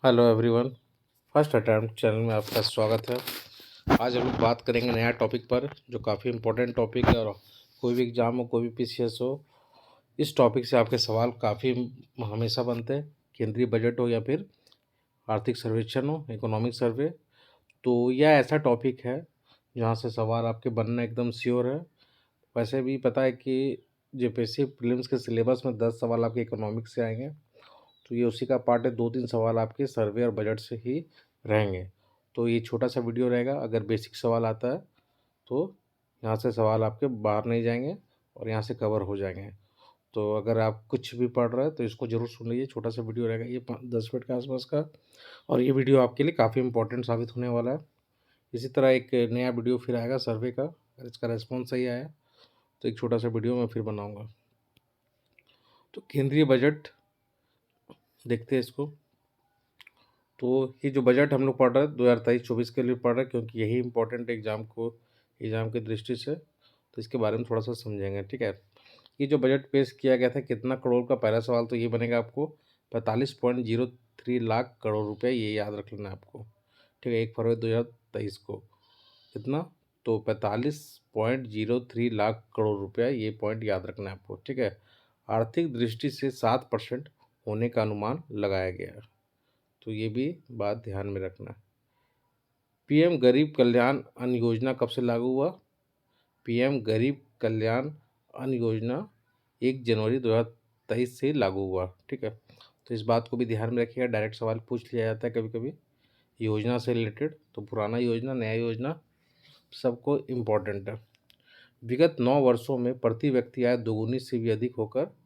Hello everyone. First attempt channel में आपका स्वागत है। आज हम लोग बात करेंगे नया टॉपिक पर जो काफ़ी इम्पोर्टेंट टॉपिक है। और कोई भी एग्ज़ाम हो, कोई भी पीसीएस हो, इस टॉपिक से आपके सवाल काफ़ी हमेशा बनते हैं। केंद्रीय बजट हो या फिर आर्थिक सर्वेक्षण हो, इकोनॉमिक सर्वे, तो यह ऐसा टॉपिक है जहाँ से सवाल आपके बनना एकदम श्योर है। वैसे भी पता है कि जेपीएससी प्रीलिम्स के सिलेबस में 10 सवाल आपके इकोनॉमिक्स से आएंगे, तो ये उसी का पार्ट है। 2-3 सवाल आपके सर्वे और बजट से ही रहेंगे। तो ये छोटा सा वीडियो रहेगा। अगर बेसिक सवाल आता है तो यहाँ से सवाल आपके बाहर नहीं जाएंगे और यहाँ से कवर हो जाएंगे। तो अगर आप कुछ भी पढ़ रहे हैं तो इसको ज़रूर सुन लीजिए। छोटा सा वीडियो रहेगा ये 10 मिनट के आसपास का, और ये वीडियो आपके लिए काफ़ी इंपॉर्टेंट साबित होने वाला है। इसी तरह एक नया वीडियो फिर आएगा सर्वे का। अगर इसका रेस्पॉन्स सही आया तो एक छोटा सा वीडियो मैं फिर बनाऊँगा। तो केंद्रीय बजट देखते हैं इसको। तो ये जो बजट हम लोग पढ़ रहे हैं 2023-24 के लिए पढ़ रहे हैं, क्योंकि यही इंपॉर्टेंट एग्ज़ाम की दृष्टि से। तो इसके बारे में थोड़ा सा समझेंगे, ठीक है। ये जो बजट पेश किया गया था कितना करोड़ का, पहला सवाल तो ये बनेगा आपको 45.03 लाख करोड़ रुपए, ये याद रख लेना है आपको, ठीक है। 1 फरवरी 2023 को कितना, तो 45.03 लाख करोड़ रुपया, ये पॉइंट याद रखना है आपको, ठीक है। आर्थिक दृष्टि से 7% होने का अनुमान लगाया गया है, तो ये भी बात ध्यान में रखना है। पीएम गरीब कल्याण अन्न योजना कब से लागू हुआ? पीएम गरीब कल्याण अन्न योजना 1 जनवरी 2023 से लागू हुआ, ठीक है। तो इस बात को भी ध्यान में रखिएगा। डायरेक्ट सवाल पूछ लिया जाता है कभी कभी योजना से रिलेटेड, तो पुराना योजना, नया योजना, सबको इम्पोर्टेंट है। विगत 9 वर्षों में प्रति व्यक्ति आय दोगुनी से भी अधिक होकर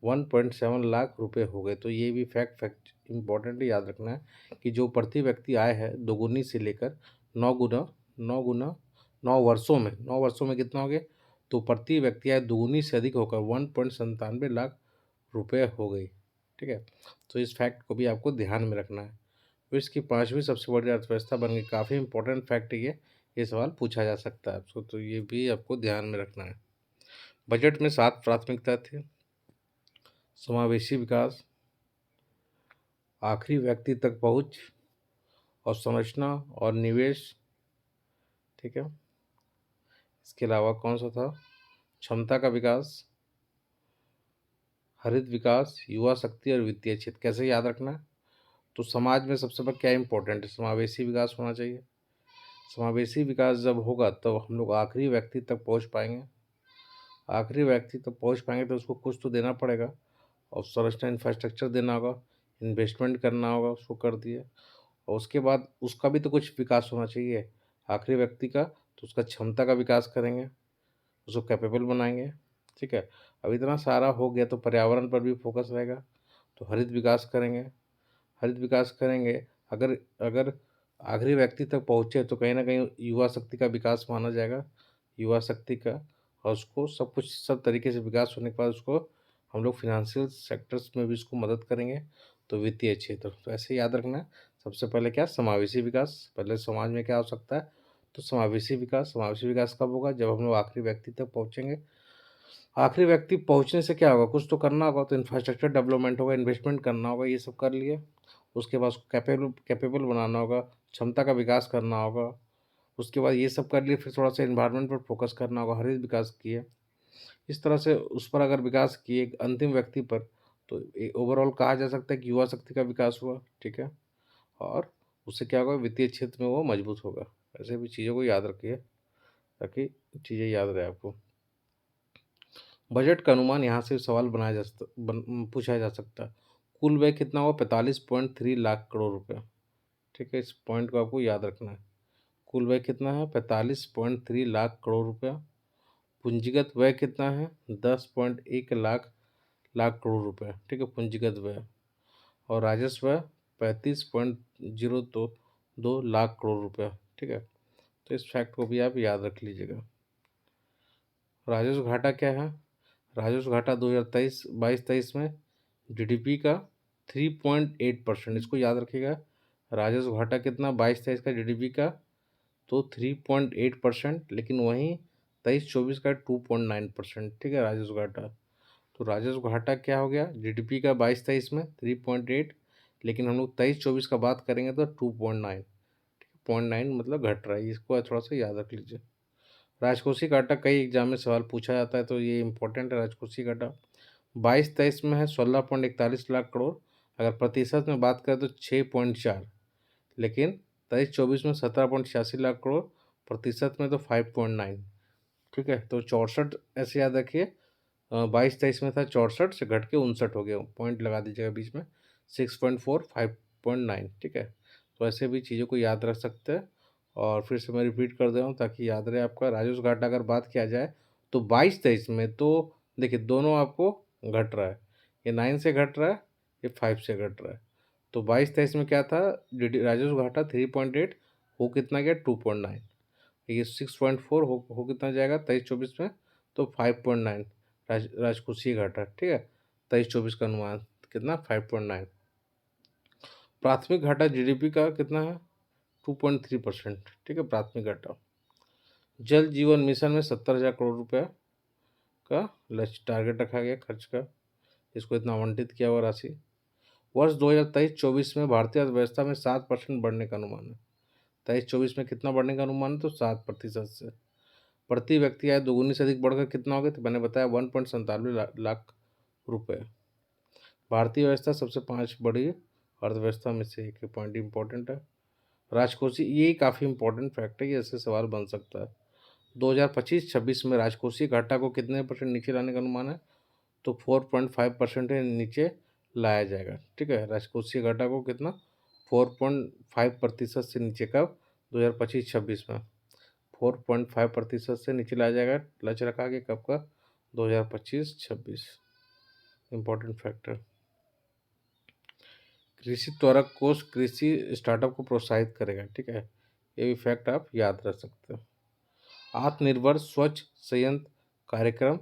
1.7 लाख रुपए हो गए। तो ये भी फैक्ट इम्पोर्टेंट याद रखना है कि जो प्रति व्यक्ति आय है दोगुनी से लेकर 9 गुना, 9 गुना, 9 वर्षों में कितना हो गया, तो प्रति व्यक्ति आय दोगुनी से अधिक होकर 1.97 लाख रुपए हो गई, ठीक है। तो इस फैक्ट को भी आपको ध्यान में रखना है। विश्व की 5वीं सबसे बड़ी अर्थव्यवस्था बन गई, काफ़ी इंपॉर्टेंट फैक्ट है ये सवाल पूछा जा सकता है आपको, तो ये भी आपको ध्यान में रखना है। बजट में 7 प्राथमिकता थी। समावेशी विकास, आखिरी व्यक्ति तक पहुंच, और संरचना और निवेश, ठीक है। इसके अलावा कौन सा था, क्षमता का विकास, हरित विकास, युवा शक्ति और वित्तीय क्षेत्र। कैसे याद रखना है, तो समाज में सबसे पहले क्या इंपॉर्टेंट है, समावेशी विकास होना चाहिए। समावेशी विकास जब होगा तब हम लोग आखिरी व्यक्ति तक पहुंच पाएंगे। आखिरी व्यक्ति तक पहुंच पाएंगे तो उसको कुछ तो देना पड़ेगा, और संरचना इंफ्रास्ट्रक्चर देना होगा, इन्वेस्टमेंट करना होगा, उसको कर दिए। और उसके बाद उसका भी तो कुछ विकास होना चाहिए आखिरी व्यक्ति का, तो उसका क्षमता का विकास करेंगे, उसको कैपेबल बनाएंगे, ठीक है। अब इतना सारा हो गया तो पर्यावरण पर भी फोकस रहेगा, तो हरित विकास करेंगे। हरित विकास करेंगे, अगर अगर आखिरी व्यक्ति तक पहुँचे तो कहीं ना कहीं युवा शक्ति का विकास माना जाएगा, युवा शक्ति का। और उसको सब कुछ सब तरीके से विकास होने के बाद उसको हम लोग फिनेंशियल सेक्टर्स में भी उसको मदद करेंगे, तो वित्तीय क्षेत्र। तो ऐसे याद रखना है। सबसे पहले क्या, समावेशी विकास। पहले समाज में क्या हो सकता है, तो समावेशी विकास। समावेशी विकास कब होगा, जब हम लोग आखिरी व्यक्ति तक पहुँचेंगे। आखिरी व्यक्ति पहुँचने से क्या होगा, कुछ तो करना होगा, तो इंफ्रास्ट्रक्चर डेवलपमेंट होगा, इन्वेस्टमेंट करना होगा, ये सब कर लिए। उसके बाद उसको कैपेबल कैपेबल बनाना होगा, क्षमता का विकास करना होगा। उसके बाद ये सब कर लिए, फिर थोड़ा सा एनवायरनमेंट पर फोकस करना होगा, हरित विकास किए। इस तरह से उस पर अगर विकास किए अंतिम व्यक्ति पर, तो ओवरऑल कहा जा सकता है कि युवा शक्ति का विकास हुआ, ठीक है। और उससे क्या होगा, वित्तीय क्षेत्र में वो मजबूत होगा। ऐसे भी चीज़ों को याद रखिए ताकि चीज़ें याद रहे आपको। बजट का अनुमान, यहाँ से सवाल पूछा जा सकता है। कुल व्यय कितना हुआ, 45.3 लाख करोड़ रुपये, ठीक है। इस पॉइंट को आपको याद रखना है। कुल व्यय कितना है, 45.3 लाख करोड़ रुपया। पूंजीगत व्यय कितना है, 10.1 लाख करोड़ रुपये, ठीक है, पूंजीगत व्यय। और राजस्व व्यय 35.022 लाख करोड़ रुपया, ठीक है। तो इस फैक्ट को भी आप याद रख लीजिएगा। राजस्व घाटा क्या है, राजस्व घाटा 2023-22 में जीडीपी का 3.8%, इसको याद रखिएगा। राजस्व घाटा कितना, 22-23 का जीडीपी का तो 3.8%, लेकिन वहीं 23-24 का 2.9%, ठीक है, राजस्व घाटा। तो राजस्व घाटा क्या हो गया, जीडीपी का 22-23 में 3.8, लेकिन हम लोग 23-24 का बात करेंगे तो 2.9, 0.9 मतलब घट रहा है, इसको थोड़ा सा याद रख लीजिए। राजकोषीय घाटा कई एग्जाम में सवाल पूछा जाता है, तो ये इंपॉर्टेंट है। राजकोषीय घाटा 22-23 में है 16.41 लाख करोड़, अगर प्रतिशत में बात करें तो 6.4, लेकिन 23-24 में 17.86 लाख करोड़, प्रतिशत में तो 5.9। ठीक है, तो 64 ऐसे याद रखिए। 22-23 में था 64 से घट के 59 हो गया, पॉइंट लगा दीजिएगा बीच में। 6.4, 5.9। ठीक है, तो ऐसे भी चीज़ों को याद रख सकते हैं। और फिर से मैं रिपीट कर दे रहा हूँ ताकि याद रहे आपका। राजस्व घाटा अगर बात किया जाए तो 22-23 में तो देखिए दोनों आपको घट रहा है, ये 9 से घट रहा है, ये 5 से घट रहा है। तो 22-23 में क्या था, राजस्व घाटा 3.8 हो कितना गया 2.9, ये 6.4 हो कितना जाएगा 23-24 में, तो 5.9 राजकोषीय घाटा। ठीक है, 23-24 का अनुमान कितना 5.9। प्राथमिक घाटा जीडीपी का कितना है 2.3%। ठीक है, प्राथमिक घाटा। जल जीवन मिशन में 70,000 करोड़ रुपया का लक्ष्य टारगेट रखा गया खर्च का, इसको इतना आवंटित किया हुआ राशि। वर्ष 2023-24 में भारतीय अर्थव्यवस्था में 7% बढ़ने का अनुमान है। 23-24 में कितना बढ़ने का अनुमान है, तो 7% से। प्रति व्यक्ति आय दोगुनी से अधिक बढ़कर कितना हो गया, तो मैंने बताया 1.97 लाख रुपए। भारतीय व्यवस्था सबसे 5 बड़ी अर्थव्यवस्था में से एक, पॉइंट इंपॉर्टेंट है। राजकोषीय, ये काफ़ी इंपॉर्टेंट फैक्ट है, ये ऐसे सवाल बन सकता है। 2025-26 में राजकोषीय घाटा को कितने परसेंट नीचे लाने का अनुमान है, तो 4.5% नीचे लाया जाएगा। ठीक है, राजकोषीय घाटा को कितना 4.5% से नीचे कब 2025-26 में 4.5% से नीचे लाया जाएगा, लक्ष्य रखा गया कब का 2025-26। Important factor. कृषि त्वरक कोष कृषि स्टार्टअप को प्रोत्साहित करेगा। ठीक है, ये भी फैक्ट आप याद रख सकते हो। आत्मनिर्भर स्वच्छ संयंत्र कार्यक्रम,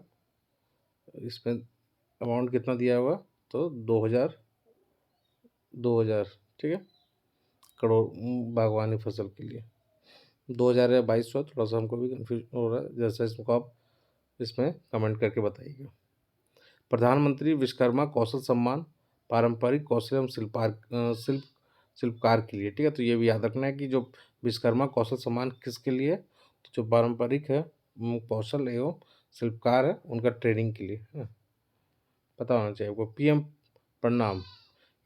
इसमें अमाउंट कितना दिया हुआ, तो 2000 ठीक है करोड़ बागवानी फसल के लिए। 2000 या 2200, थोड़ा सा हमको भी कन्फ्यूज हो रहा है, जैसा इसको आप इसमें कमेंट करके बताइएगा। प्रधानमंत्री विश्वकर्मा कौशल सम्मान पारंपरिक कौशल एवं शिल्पकार के लिए। ठीक है, तो ये भी याद रखना है कि जो विश्वकर्मा कौशल सम्मान किसके लिए है, तो जो पारंपरिक है कौशल एवं शिल्पकार है उनका ट्रेनिंग के लिए है, पता होना चाहिए आपको। पीएम प्रणाम,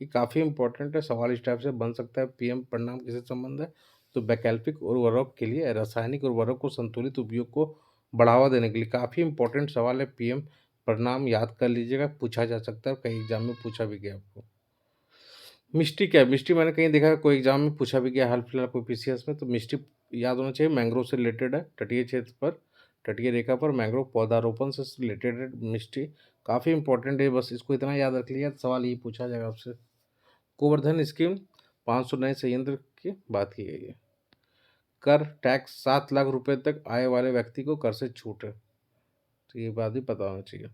ये काफ़ी इंपॉर्टेंट है, सवाल इस टाइप से बन सकता है। पीएम प्रणाम किससे संबंध है, तो वैकल्पिक उर्वरक के लिए, रासायनिक उर्वरक को संतुलित उपयोग को बढ़ावा देने के लिए। काफ़ी इंपॉर्टेंट सवाल है, पीएम प्रणाम याद कर लीजिएगा, पूछा जा सकता है, कई एग्जाम में पूछा भी गया आपको। मिष्टी क्या है, मिष्टी मैंने कहीं देखा है, कोई एग्जाम में पूछा भी गया हाल फिलहाल कोई पीसीएस में, तो मिष्टी याद होना चाहिए, मैंग्रोव से रिलेटेड है। तटीय क्षेत्र पर, तटीय रेखा पर मैंग्रोव पौधारोपण से रिलेटेड है मिष्टी, काफ़ी इंपॉर्टेंट है, बस इसको इतना याद रख लिया, सवाल यही पूछा जाएगा आपसे। गोवर्धन स्कीम 500 नए संयंत्र की बात की गई है। कर टैक्स 7 लाख रुपए तक आय वाले व्यक्ति को कर से छूट है, तो ये बात भी पता होना चाहिए।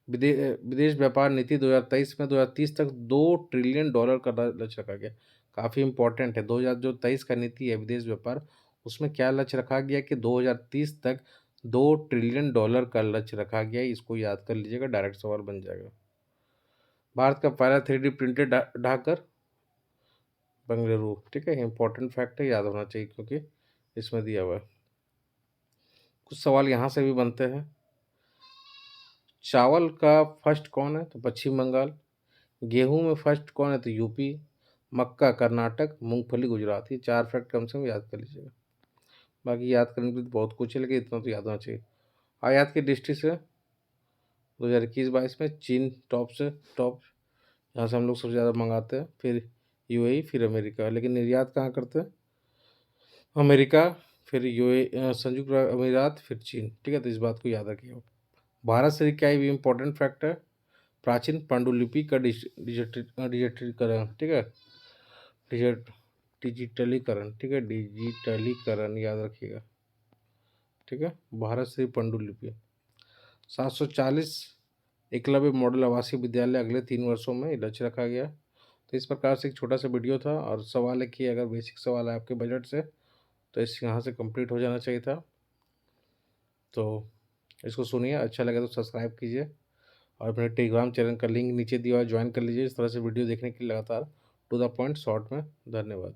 विदेश व्यापार नीति 2023 में 2030 तक $2 ट्रिलियन का लक्ष्य रखा गया, काफ़ी इंपॉर्टेंट है। 2023 का नीति है विदेश व्यापार, उसमें क्या लक्ष्य रखा गया कि 2030 तक $2 ट्रिलियन का लक्ष्य रखा गया, इसको याद कर लीजिएगा, डायरेक्ट सवाल बन जाएगा। भारत का पहला 3D प्रिंटेड ढाकर बेंगलुरु। ठीक है, इंपॉर्टेंट फैक्ट है, याद होना चाहिए क्योंकि इसमें दिया हुआ है। कुछ सवाल यहाँ से भी बनते हैं। चावल का फर्स्ट कौन है, तो पश्चिम बंगाल। गेहूं में फर्स्ट कौन है, तो यूपी। मक्का कर्नाटक, मूंगफली गुजरात। ये 4 फैक्ट कम से कम याद कर लीजिएगा, बाकी याद करने के लिए तो बहुत कुछ है, लेकिन इतना तो याद होना चाहिए। आयात की दृष्टि से 2021-22 में चीन टॉप से टॉप, यहाँ से हम लोग सबसे ज़्यादा मंगाते हैं, फिर यूएई, फिर अमेरिका। लेकिन निर्यात कहाँ करते हैं, अमेरिका, फिर संयुक्त अमीरात, फिर चीन। ठीक है, तो इस बात को याद रखिए। भारत से क्या भी इंपॉर्टेंट फैक्ट है, प्राचीन पांडुलिपि का डिजिटलीकरण। ठीक है, डिजिट डिजिटलीकरण। ठीक है, डिजिटलीकरण याद रखिएगा। ठीक है, भारत से पांडुलिपि 740 एकलव्य मॉडल आवासीय विद्यालय अगले 3 वर्षों में लक्ष्य रखा गया। तो इस प्रकार से एक छोटा सा वीडियो था, और सवाल है कि अगर बेसिक सवाल है आपके बजट से, तो इस यहाँ से कंप्लीट हो जाना चाहिए था। तो इसको सुनिए, अच्छा लगे तो सब्सक्राइब कीजिए, और अपने टेलीग्राम चैनल का लिंक नीचे दिया हुआ है, ज्वाइन कर लीजिए। इस तरह से वीडियो देखने के लिए लगातार टू द पॉइंट शॉर्ट में। धन्यवाद।